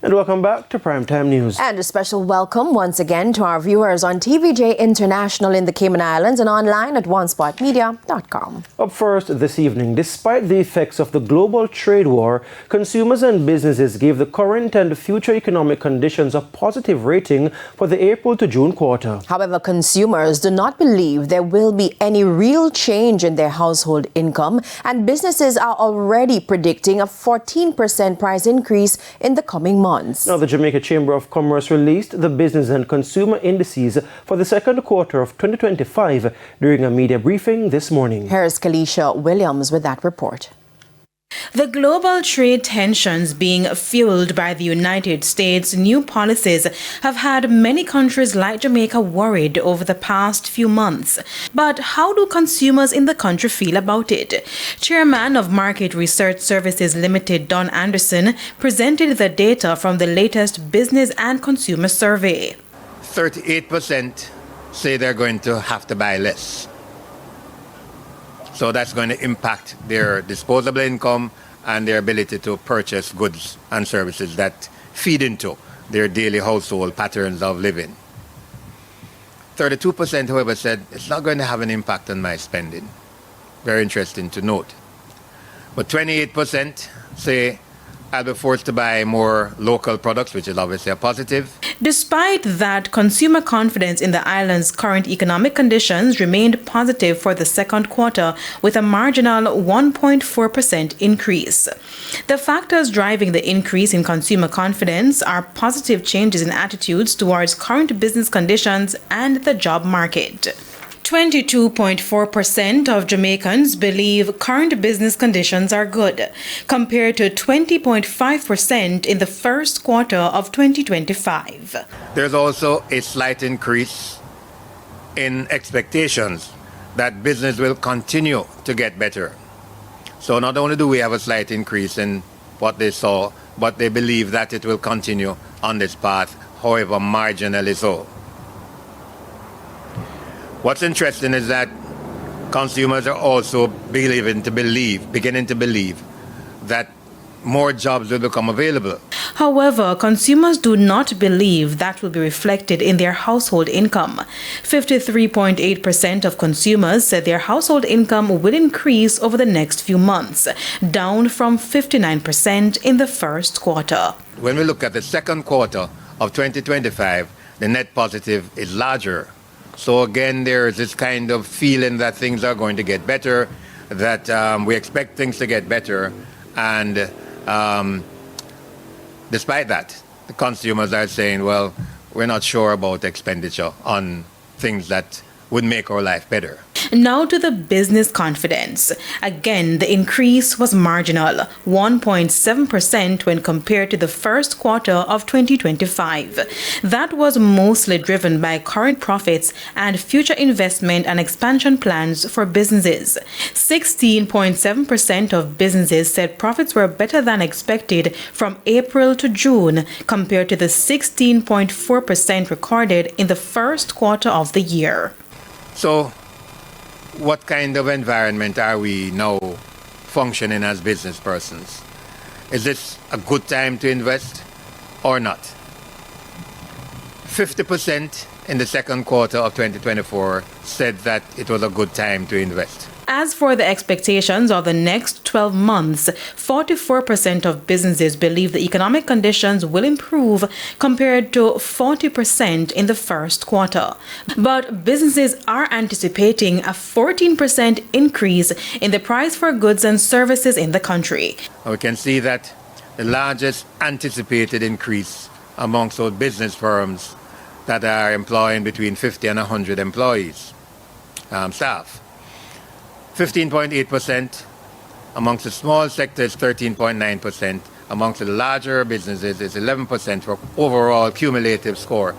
And welcome back to Primetime News. And a special welcome once again to our viewers on TVJ International in the Cayman Islands and online at onespotmedia.com. Up first this evening, despite the effects of the global trade war, consumers and businesses gave the current and future economic conditions a positive rating for the April to June quarter. However, consumers do not believe there will be any real change in their household income, and businesses are already predicting a 14% price increase in the coming months. Now, the Jamaica Chamber of Commerce released the business and consumer indices for the second quarter of 2025 during a media briefing this morning. Here's Kalisha Williams with that report. The global trade tensions being fueled by the United States' new policies have had many countries like Jamaica worried over the past few months. But how do consumers in the country feel about it? Chairman of Market Research Services Limited, Don Anderson, presented the data from the latest Business and Consumer Survey. 38% say they're going to have to buy less. So that's going to impact their disposable income and their ability to purchase goods and services that feed into their daily household patterns of living. 32%, however, said it's not going to have an impact on my spending. Very interesting to note. But 28% say I'll be forced to buy more local products, which is obviously a positive. Despite that, consumer confidence in the island's current economic conditions remained positive for the second quarter, with a marginal 1.4% increase. The factors driving the increase in consumer confidence are positive changes in attitudes towards current business conditions and the job market. 22.4% of Jamaicans believe current business conditions are good, compared to 20.5% in the first quarter of 2025. There's also a slight increase in expectations that business will continue to get better. So not only do we have a slight increase in what they saw, but they believe that it will continue on this path, however marginally so. What's interesting is that consumers are also beginning to believe that more jobs will become available. However, consumers do not believe that will be reflected in their household income. 53.8% of consumers said their household income will increase over the next few months, down from 59% in the first quarter. When we look at the second quarter of 2025, the net positive is larger. So again, there is this kind of feeling that things are going to get better, that we expect things to get better. And despite that, the consumers are saying, well, we're not sure about expenditure on things that would make our life better. Now to the business confidence. Again, the increase was marginal, 1.7% when compared to the first quarter of 2025. That was mostly driven by current profits and future investment and expansion plans for businesses. 16.7% of businesses said profits were better than expected from April to June, compared to the 16.4% recorded in the first quarter of the year. So, what kind of environment are we now functioning as business persons? Is this a good time to invest or not? 50% in the second quarter of 2024 said that it was a good time to invest. As for the expectations of the next 12 months, 44% of businesses believe the economic conditions will improve compared to 40% in the first quarter. But businesses are anticipating a 14% increase in the price for goods and services in the country. We can see that the largest anticipated increase amongst those business firms that are employing between 50 and 100 employees, staff. 15.8%, amongst the small sectors 13.9%, amongst the larger businesses is 11% for overall cumulative score.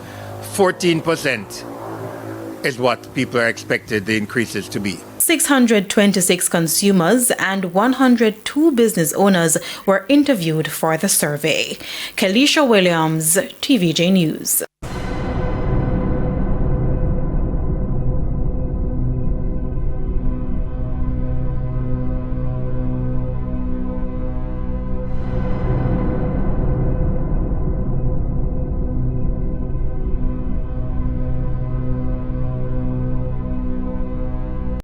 14% is what people are expected the increases to be. 626 consumers and 102 business owners were interviewed for the survey. Kalisha Williams, TVJ News.